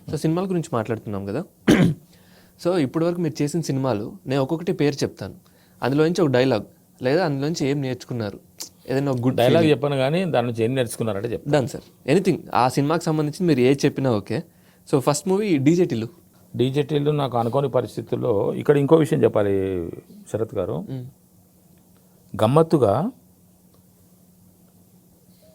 So సినిమాల గురించి మాట్లాడుతున్నాం కదా. సో ఇప్పటివరకు మీరు చేసిన సినిమాలు నేను ఒక్కొక్కటి పేరు చెప్తాను, అందులోంచి ఒక డైలాగ్ లేదా అందులోంచి ఏం నేర్చుకున్నారు, ఏదైనా ఒక గుడ్ డైలాగ్ చెప్పాను కానీ దాని నుంచి ఏం నేర్చుకున్నారంటే చెప్తాను. డన్ సార్, ఎనీథింగ్ ఆ సినిమాకి సంబంధించి మీరు ఏ చెప్పినా ఓకే. సో ఫస్ట్ మూవీ డీజేటీలు. డీజేటీలు నాకు అనుకోని పరిస్థితుల్లో ఇక్కడ ఇంకో విషయం చెప్పాలి శరత్ గారు. గమ్మత్తుగా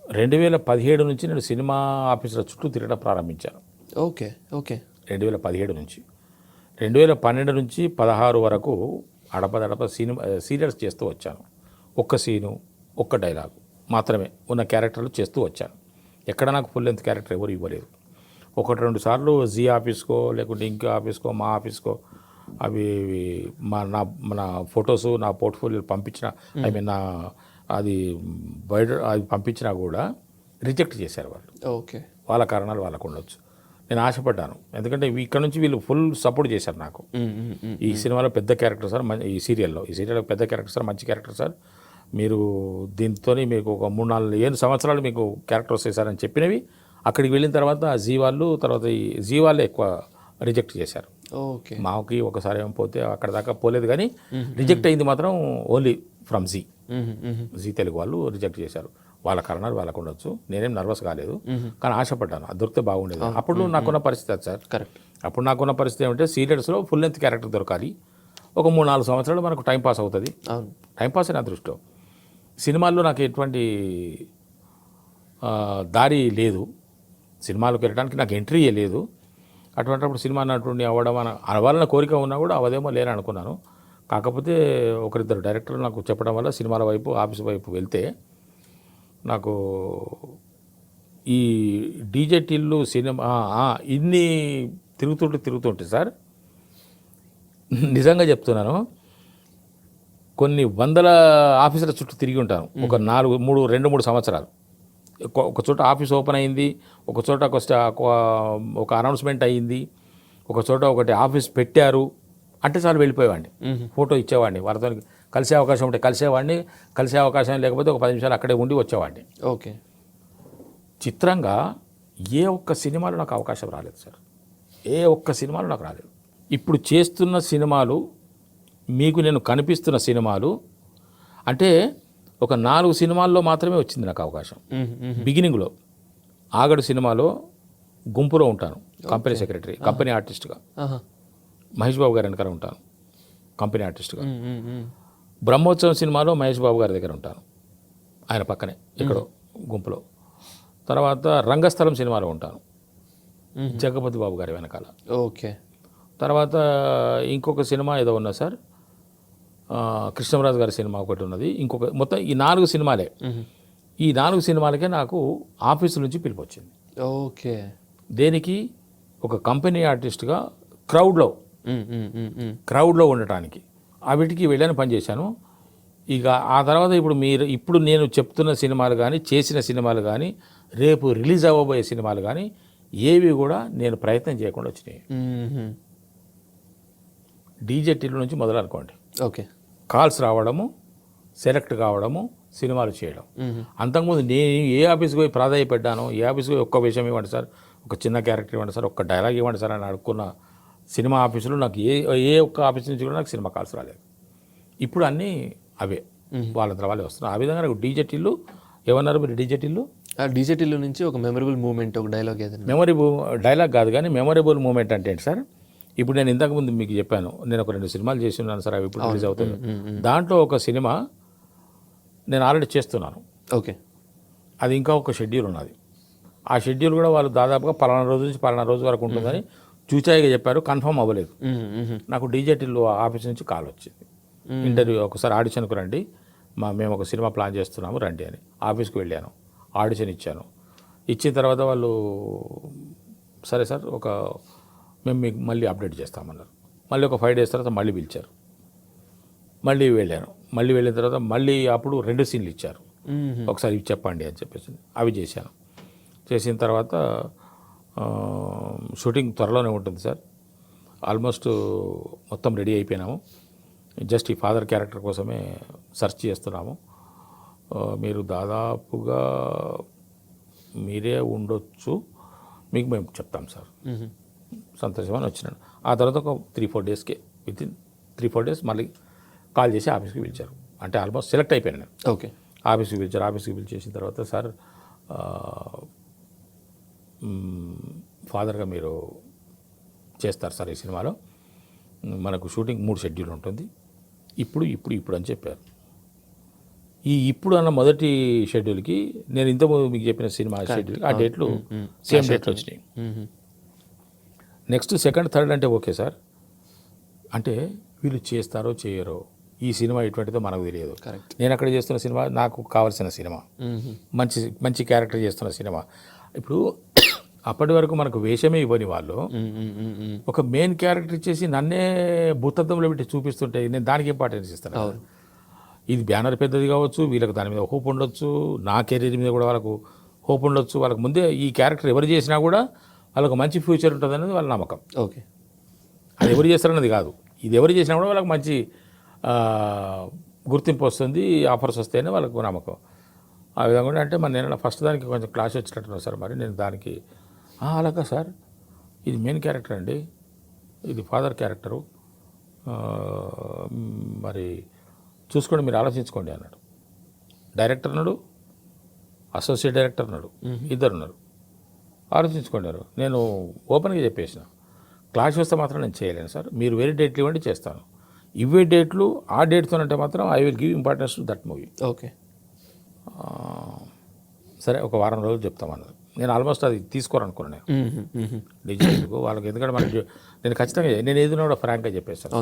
2017 నుంచి నేను సినిమా ఆఫీసుల చుట్టూ తిరగడం ప్రారంభించాను. Okay okay. 2017 నుంచి 2012 నుంచి 16 వరకు అడపదడప సీరియల్స్ చేస్తూ వచ్చాను. ఒక్క సీను ఒక్క డైలాగు మాత్రమే ఉన్న క్యారెక్టర్లు చేస్తూ వచ్చాను. ఎక్కడ నాకు ఫుల్ లెంత్ క్యారెక్టర్ ఎవరు ఇవ్వలేదు. 1-2 సార్లు జీ ఆఫీస్కో లేకుంటే ఇంకో ఆఫీస్కో మా ఆఫీస్కో అవి మన ఫొటోస్ నా పోర్ట్ఫోలియో పంపించిన ఐ మీన్ అది బయట అది పంపించినా కూడా రిజెక్ట్ చేశారు వాళ్ళు. ఓకే. వాళ్ళ కారణాలు వాళ్ళకు ఉండొచ్చు. నేను ఆశపడ్డాను, ఎందుకంటే ఇక్కడ నుంచి వీళ్ళు ఫుల్ సపోర్ట్ చేశారు నాకు. ఈ సినిమాలో పెద్ద క్యారెక్టర్ సార్, ఈ సీరియల్లో పెద్ద క్యారెక్టర్ సార్, మంచి క్యారెక్టర్ సార్, మీరు దీంతో మీకు ఒక 3-4 సంవత్సరాలు మీకు క్యారెక్టర్ వస్తాయి సార్ అని చెప్పినవి అక్కడికి వెళ్ళిన తర్వాత జీ వాళ్ళు తర్వాత ఈ జీ వాళ్ళే ఎక్కువ రిజెక్ట్ చేశారు. ఓకే. మాకి ఒకసారి ఏమో పోతే అక్కడ దాకా పోలేదు, కానీ రిజెక్ట్ అయింది మాత్రం ఓన్లీ ఫ్రమ్ జీ తెలుగు వాళ్ళు రిజెక్ట్ చేశారు. వాళ్ళ కారణాలు వాళ్ళకు ఉండొచ్చు. నేనేం నర్వస్ కాలేదు, కానీ ఆశపడ్డాను అది దొరికితే బాగుండేది. అప్పుడు నాకున్న పరిస్థితి అది సార్. కరెక్ట్. అప్పుడు నాకున్న పరిస్థితి ఏమంటే సీరియల్స్లో ఫుల్ లెంత్ క్యారెక్టర్ దొరకాలి, ఒక 3-4 సంవత్సరాలు మనకు టైంపాస్ అవుతుంది. టైంపాస్ నా దృష్టిలో. సినిమాల్లో నాకు ఎటువంటి దారి లేదు, సినిమాలకు వెళ్ళడానికి నాకు ఎంట్రీయే లేదు. అటువంటిప్పుడు సినిమా నటుడిని అవ్వడం అవ్వాలన్న కోరిక ఉన్నా కూడా అవదేమో లేని అనుకున్నాను. కాకపోతే ఒకరిద్దరు డైరెక్టర్లు నాకు చెప్పడం వల్ల సినిమాల వైపు ఆఫీస్ వైపు వెళ్తే నాకు ఈ డీజేటీలు సినిమా ఇన్ని తిరుగుతుంటే సార్ నిజంగా చెప్తున్నాను, కొన్ని వందల ఆఫీసుల చుట్టూ తిరిగి ఉంటాను. ఒక 2-3 సంవత్సరాలు. ఒక చోట ఆఫీస్ ఓపెన్ అయింది, ఒక చోట ఒక అనౌన్స్మెంట్ అయ్యింది, ఒక చోట ఒకటి ఆఫీస్ పెట్టారు అంటే చాలు వెళ్ళిపోయేవాడిని, ఫోటో ఇచ్చేవాడిని, వాళ్ళతో కలిసే అవకాశం ఉంటే కలిసేవాడిని, కలిసే అవకాశం లేకపోతే ఒక 10 నిమిషాలు అక్కడే ఉండి వచ్చేవాడిని. ఓకే. చిత్రంగా ఏ ఒక్క సినిమాలో నాకు అవకాశం రాలేదు సార్, ఏ ఒక్క సినిమాలో నాకు రాలేదు. ఇప్పుడు చేస్తున్న సినిమాలు, మీకు నేను కనిపిస్తున్న సినిమాలు అంటే ఒక 4 సినిమాల్లో మాత్రమే వచ్చింది నాకు అవకాశం. బిగినింగ్లో ఆగడు సినిమాలో గుంపులో ఉంటాను, కంపెనీ సెక్రటరీ, కంపెనీ ఆర్టిస్ట్గా. మహేష్ బాబు గారి వెనకాల ఉంటాను, కంపెనీ ఆర్టిస్ట్గా. బ్రహ్మోత్సవం సినిమాలో మహేష్ బాబు గారి దగ్గర ఉంటాను, ఆయన పక్కనే ఎక్కడో గుంపులో. తర్వాత రంగస్థలం సినిమాలో ఉంటాను, జగపతి బాబు గారి వెనకాల. ఓకే. తర్వాత ఇంకొక సినిమా ఏదో ఉన్నా సార్, కృష్ణరాజు గారి సినిమా ఒకటి ఉన్నది, ఇంకొక, మొత్తం ఈ 4 సినిమాలే. ఈ 4 సినిమాలకే నాకు ఆఫీసు నుంచి పిలుపు వచ్చింది. ఓకే. దేనికి? ఒక కంపెనీ ఆర్టిస్ట్గా క్రౌడ్లో ఉండటానికి. వీటికి వెళ్ళని పనిచేశాను. ఇక ఆ తర్వాత ఇప్పుడు నేను చెప్తున్న సినిమాలు కానీ, చేసిన సినిమాలు కానీ, రేపు రిలీజ్ అవ్వబోయే సినిమాలు కానీ ఏవి కూడా నేను ప్రయత్నం చేయకుండా వచ్చినాయి. డీజేటీల నుంచి మొదలనుకోండి. ఓకే. కాల్స్ రావడము, సెలెక్ట్ కావడము, సినిమాలు చేయడం. అంతకుముందు నేను ఏ ఆఫీస్కి పోయి ప్రాధాన్యపడ్డానో, ఏ ఆఫీస్కి ఒక్క విషయం ఇవ్వండి సార్, ఒక చిన్న క్యారెక్టర్ ఇవ్వండి సార్, ఒక్క డైలాగ్ ఇవ్వండి సార్ అని అడుక్కున్న సినిమా ఆఫీసులో నాకు ఏ ఒక్క ఆఫీస్ నుంచి కూడా నాకు సినిమా కాల్స్ రాలేదు. ఇప్పుడు అన్నీ అవే వాళ్ళంతా వాళ్ళే వస్తున్నారు. ఆ విధంగా నాకు డీజేటీలు ఏమన్నారు మీరు? డీజేటీలో నుంచి ఒక మెమరబుల్ మూమెంట్, ఒక డైలాగ్ ఏదైనా? డైలాగ్ కాదు కానీ మెమరబుల్ మూమెంట్ అంటే ఏంటి సార్? ఇప్పుడు నేను ఇంతకుముందు మీకు చెప్పాను, నేను ఒక 2 సినిమాలు చేసి ఉన్నాను సార్, అవి ఇప్పుడు రిలీజ్ అవుతాయి. దాంట్లో ఒక సినిమా నేను ఆల్రెడీ చేస్తున్నాను. ఓకే. అది ఇంకా ఒక షెడ్యూల్ ఉన్నది. ఆ షెడ్యూల్ కూడా వాళ్ళు దాదాపుగా పలానా రోజు నుంచి పలానా రోజు వరకు ఉంటుందని చూచాయిగా చెప్పారు, కన్ఫర్మ్ అవ్వలేదు. నాకు డీజేటీలో ఆఫీస్ నుంచి కాల్ వచ్చింది, ఇంటర్వ్యూ ఒకసారి ఆడిషన్కు రండి, మేము ఒక సినిమా ప్లాన్ చేస్తున్నాము రండి అని. ఆఫీస్కి వెళ్ళాను, ఆడిషన్ ఇచ్చాను. ఇచ్చిన తర్వాత వాళ్ళు సరే సార్ మేము మీకు మళ్ళీ అప్డేట్ చేస్తామన్నారు. మళ్ళీ ఒక 5 డేస్ తర్వాత మళ్ళీ పిలిచారు, మళ్ళీ వెళ్ళాను. మళ్ళీ వెళ్ళిన తర్వాత మళ్ళీ అప్పుడు 2 సీన్లు ఇచ్చారు, ఒకసారి ఇవి చెప్పండి అని చెప్పేసి అవి చేశాను. చేసిన తర్వాత షూటింగ్ త్వరలోనే ఉంటుంది సార్, ఆల్మోస్ట్ మొత్తం రెడీ అయిపోయినాము. జస్ట్ ఈ ఫాదర్ క్యారెక్టర్ కోసమే సెర్చ్ చేస్తున్నాము. మీరు దాదాపుగా మీరే ఉండొచ్చు, మీకు మేము చెప్తాం సార్. సంతోషమని వచ్చినాను. ఆ తర్వాత ఒక 3-4 డేస్కే వితిన్ 3-4 డేస్ మళ్ళీ కాల్ చేసి ఆఫీస్కి పిలిచారు. అంటే ఆల్మోస్ట్ సెలెక్ట్ అయిపోయాను నేను. ఓకే. ఆఫీస్కి పిలిచారు. ఆఫీస్కి పిలిచేసిన తర్వాత సార్ ఫాదర్గా మీరు చేస్తారు సార్ ఈ సినిమాలో, మనకు షూటింగ్ 3 షెడ్యూల్ ఉంటుంది, ఇప్పుడు అని చెప్పారు. ఈ ఇప్పుడు అన్న మొదటి షెడ్యూల్కి నేను ఇంతకుముందు మీకు చెప్పిన సినిమా షెడ్యూల్ ఆ డేట్లు సేమ్ డేట్లు వచ్చినాయి. నెక్స్ట్ సెకండ్ థర్డ్ అంటే ఓకే సార్, అంటే వీళ్ళు చేస్తారో చేయరో, ఈ సినిమా ఎటువంటిదో మనకు తెలియదు. నేను అక్కడ చేస్తున్న సినిమా నాకు కావాల్సిన సినిమా, మంచి క్యారెక్టర్ చేస్తున్న సినిమా. ఇప్పుడు అప్పటి వరకు మనకు వేషమే ఇవ్వని వాళ్ళు ఒక మెయిన్ క్యారెక్టర్ ఇచ్చేసి నన్నే భూతత్వంలో పెట్టి చూపిస్తుంటే నేను దానికి ఇంపార్టెన్స్ ఇస్తాను. ఇది బ్యానర్ పెద్దది కావచ్చు, వీళ్ళకి దాని మీద హోప్ ఉండొచ్చు, నా కెరీర్ మీద కూడా వాళ్ళకు హోప్ ఉండొచ్చు. వాళ్ళకి ముందే ఈ క్యారెక్టర్ ఎవరు చేసినా కూడా వాళ్ళకు మంచి ఫ్యూచర్ ఉంటుంది అనేది వాళ్ళ నమ్మకం. ఓకే. అది ఎవరు చేస్తారన్నది కాదు, ఇది ఎవరు చేసినా కూడా వాళ్ళకి మంచి గుర్తింపు వస్తుంది, ఆఫర్స్ వస్తాయని వాళ్ళకు నమ్మకం. ఆ విధంగా అంటే మరి నేను ఫస్ట్ దానికి కొంచెం క్లాష్ వచ్చినట్టున్నాను సార్. మరి నేను దానికి అలాగా సార్, ఇది మెయిన్ క్యారెక్టర్ అండి, ఇది ఫాదర్ క్యారెక్టరు, మరి చూసుకోండి, మీరు ఆలోచించుకోండి అన్నాడు. డైరెక్టర్ ఉన్నాడు, అసోసియేట్ డైరెక్టర్ ఉన్నాడు, ఇద్దరు ఉన్నారు, ఆలోచించుకున్నారు. నేను ఓపెన్గా చెప్పేసిన, క్లాష్ వస్తే మాత్రం నేను చేయలేను సార్, మీరు వేరే డేట్లు ఇవ్వండి చేస్తాను, ఇవే డేట్లు ఆ డేట్తోనంటే మాత్రం I will give importance to that movie. Okay. సరే ఒక వారం రోజులు చెప్తామన్నారు. నేను ఆల్మోస్ట్ అది తీసుకోరనుకున్నాను నేను డిజిటల్కు వాళ్ళకి, ఎందుకంటే మనకి నేను ఖచ్చితంగా నేను ఏదైనా కూడా ఫ్రాంక్గా చెప్పేస్తాను.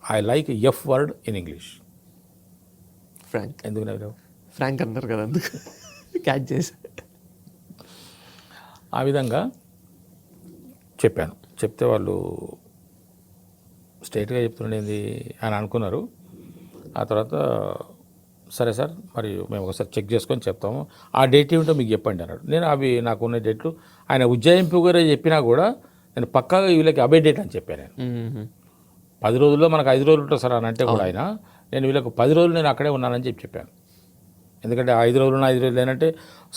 I like F word in English. Frank ఎందుకు నవ్వు? ఫ్రాంక్ అన్నారు కదా, అందుకు క్యాచ్ చేసి ఆ విధంగా చెప్పాను. చెప్తే వాళ్ళు స్ట్రైట్గా చెప్తుండేది అని అనుకున్నారు. ఆ తర్వాత సరే సార్, మరి మేము ఒకసారి చెక్ చేసుకొని చెప్తాము, ఆ డేట్ ఏమిటో మీకు చెప్పండి అన్నాడు. నేను అవి నాకున్న డేట్లు ఆయన ఉజ్జాయింపు గారే చెప్పినా కూడా నేను పక్కాగా వీళ్ళకి అబే డేట్ అని చెప్పాను. నేను 10 రోజుల్లో మనకు 5 రోజులు ఉంటుంది సార్ అని అంటే కూడా ఆయన, నేను వీళ్ళకి 10 రోజులు నేను అక్కడే ఉన్నానని చెప్పాను. ఎందుకంటే 5 రోజులు 5 రోజులు ఏంటంటే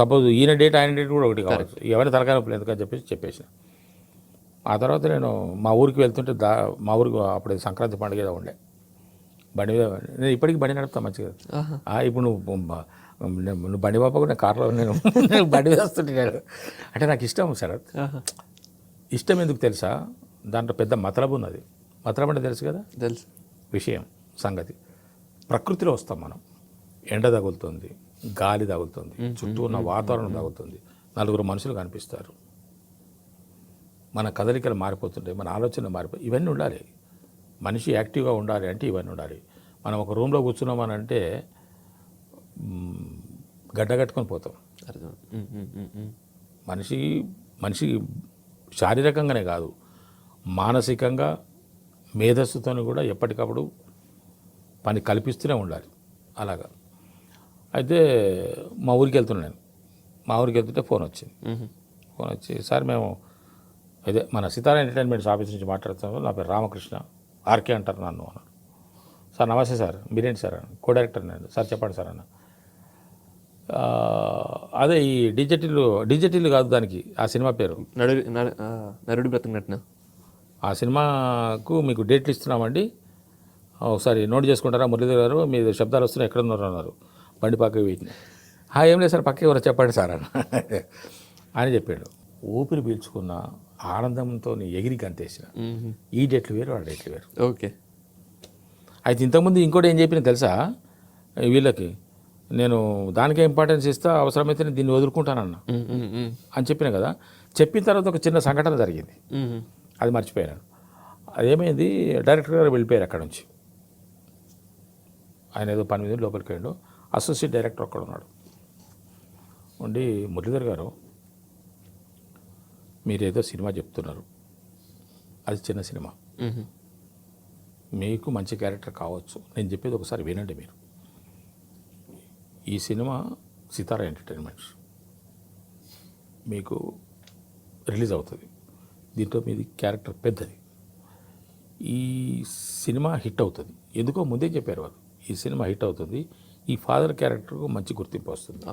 సపోజ్ ఈయన డేట్ ఆయన డేట్ కూడా ఒకటి కావచ్చు, ఎవరి తలకాయలు ఎందుకని చెప్పేసిన. ఆ తర్వాత నేను మా ఊరికి వెళ్తుంటే మా ఊరికి అప్పుడు సంక్రాంతి పండుగ ఏదో ఉండే, బండి మీద నేను ఇప్పటికీ బండి నడుపుతాను మంచిగా. ఇప్పుడు నువ్వు బండి బాప కూడా కార్లో నేను బండి మీద వస్తుంటాను అంటే నాకు ఇష్టం సార్. ఇష్టం ఎందుకు తెలుసా, దాంట్లో పెద్ద మతలబు ఉన్నది. మతలబు అంటే తెలుసు కదా, తెలుసు విషయం సంగతి. ప్రకృతిలో వస్తాం మనం, ఎండ తగులుతుంది, గాలి తగులుతుంది, చుట్టూ ఉన్న వాతావరణం తగులుతుంది, 4 మనుషులు కనిపిస్తారు, మన కదలికలు మారిపోతుంటాయి, మన ఆలోచనలు మారిపోయి, ఇవన్నీ ఉండాలి. మనిషి యాక్టివ్గా ఉండాలి అంటే ఇవన్నీ ఉండాలి. మనం ఒక రూమ్లో కూర్చున్నామని అంటే గడ్డ కట్టుకొని పోతాం. మనిషి శారీరకంగానే కాదు, మానసికంగా మేధస్సుతో కూడా ఎప్పటికప్పుడు పని కల్పిస్తూనే ఉండాలి. అలాగా అయితే మా ఊరికి వెళ్తున్నాను. మా ఊరికి వెళ్తుంటే ఫోన్ వచ్చి సార్ మేము అదే మన సితారా ఎంటర్టైన్మెంట్స్ ఆఫీస్ నుంచి మాట్లాడుతున్నాను, నా పేరు రామకృష్ణ, ఆర్కే అంటారు నన్ను అన్నాడు. సార్ నమస్తే సార్, మీరేంటి సార్ అన్న, కో డైరెక్టర్ నేను సార్, చెప్పండి సార్ అన్న. అదే ఈ డిజిటల్ కాదు దానికి, ఆ సినిమా పేరు నరుడి బ్రతికినట్టు. ఆ సినిమాకు మీకు డేట్లు ఇస్తున్నామండి, ఒకసారి నోట్ చేసుకుంటారా మురళీధర్ గారు, మీ శబ్దాలు వస్తున్నాయి, ఎక్కడ ఉన్నారు అన్నారు. బండి పక్కకి వీటిని ఏం లేదు సార్, పక్క ఎవరో చెప్పండి సార్ అన్న అని చెప్పాడు. ఊపిరి పీల్చుకున్న ఆనందంతో ఎగిరి గంతేసిన. ఈ డేట్లు వేరు, ఆ డేట్లు వేరు. ఓకే. అయితే ఇంతకుముందు ఇంకోటి ఏం చెప్పిన తెలుసా, వీళ్ళకి నేను దానికే ఇంపార్టెన్స్ ఇస్తా, అవసరమైతే నేను దీన్ని వదులుకుంటానన్నా అని చెప్పిన కదా. చెప్పిన తర్వాత ఒక చిన్న సంఘటన జరిగింది, అది మర్చిపోయాను. అదేమైంది, డైరెక్టర్ గారు వెళ్ళిపోయారు అక్కడ నుంచి. ఆయన ఏదో పని మీద లోపలికి వెళ్ళాడు. అసోసియేట్ డైరెక్టర్ అక్కడ ఉన్నాడు. ఉండి, మురళీధర్ గారు మీరేదో సినిమా చెప్తున్నారు, అది చిన్న సినిమా, మీకు మంచి క్యారెక్టర్ కావచ్చు, నేను చెప్పేది ఒకసారి వినండి మీరు. ఈ సినిమా సితారా ఎంటర్టైన్మెంట్స్ మీకు రిలీజ్ అవుతుంది, దీంట్లో మీది క్యారెక్టర్ పెద్దది, ఈ సినిమా హిట్ అవుతుంది. ఎందుకో ముందే చెప్పారు వాళ్ళు, ఈ సినిమా హిట్ అవుతుంది, ఈ ఫాదర్ క్యారెక్టర్కు మంచి గుర్తింపు వస్తుంది,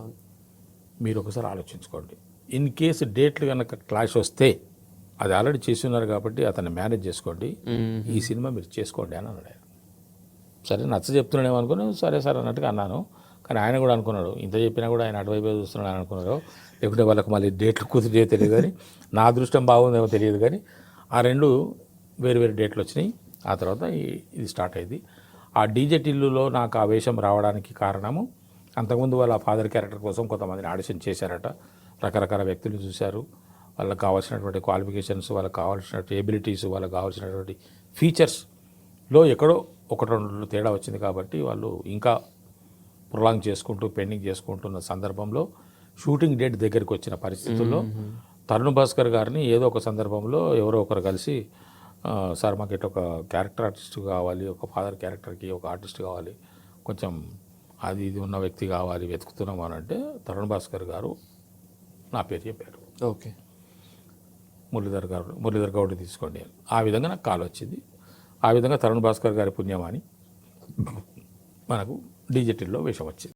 మీరు ఒకసారి ఆలోచించుకోండి, ఇన్ కేసు డేట్లు కనుక క్లాష్ వస్తే అది ఆల్రెడీ చేసి ఉన్నారు కాబట్టి అతన్ని మేనేజ్ చేసుకోండి, ఈ సినిమా మీరు చేసుకోండి అని అన్నాడు ఆయన. సరే నచ్చ చెప్తున్నాడేమో అనుకుని సరే సార్ అన్నట్టుగా అన్నాను. కానీ ఆయన కూడా అనుకున్నాడు, ఇంత చెప్పినా కూడా ఆయన అటువైపు చూస్తున్నాడు అని అనుకున్నాడు. లేకుంటే వాళ్ళకి మళ్ళీ డేట్లు కుదిరే తెలియదు, కానీ నా అదృష్టం బాగుందేమో తెలియదు. కానీ ఆ రెండు వేరు వేరు డేట్లు వచ్చినాయి. ఆ తర్వాత ఇది స్టార్ట్ అయింది. ఆ డీజే టిల్లులో నాకు ఆ వేషం రావడానికి కారణము, అంతకుముందు వాళ్ళ ఫాదర్ క్యారెక్టర్ కోసం కొంతమందిని ఆడిషన్ చేశారట. రకరకాల వ్యక్తులు చూశారు, వాళ్ళకి కావాల్సినటువంటి క్వాలిఫికేషన్స్, వాళ్ళకి కావాల్సినటువంటి ఎబిలిటీస్, వాళ్ళకి కావాల్సినటువంటి ఫీచర్స్లో ఎక్కడో ఒకటి రెండు తేడా వచ్చింది. కాబట్టి వాళ్ళు ఇంకా ప్రొలాంగ్ చేసుకుంటూ పెండింగ్ చేసుకుంటున్న సందర్భంలో షూటింగ్ డేట్ దగ్గరికి వచ్చిన పరిస్థితుల్లో తరుణ్ భాస్కర్ గారిని ఏదో ఒక సందర్భంలో ఎవరో ఒకరు కలిసి, సార్ మాకు ఇట్లా ఒక క్యారెక్టర్ ఆర్టిస్ట్ కావాలి, ఒక ఫాదర్ క్యారెక్టర్కి ఒక ఆర్టిస్ట్ కావాలి, కొంచెం అది ఇది ఉన్న వ్యక్తి కావాలి, వెతుకుతున్నాం అని అంటే తరుణ్ భాస్కర్ గారు నా పేరు చెప్పారు. ఓకే, మురళీధర్ గౌడ్ తీసుకోండి అని. ఆ విధంగా నాకు కాల్ వచ్చింది. ఆ విధంగా తరుణ్ భాస్కర్ గారి పుణ్యమాని మనకు డిజిటల్లో వేషం వచ్చింది.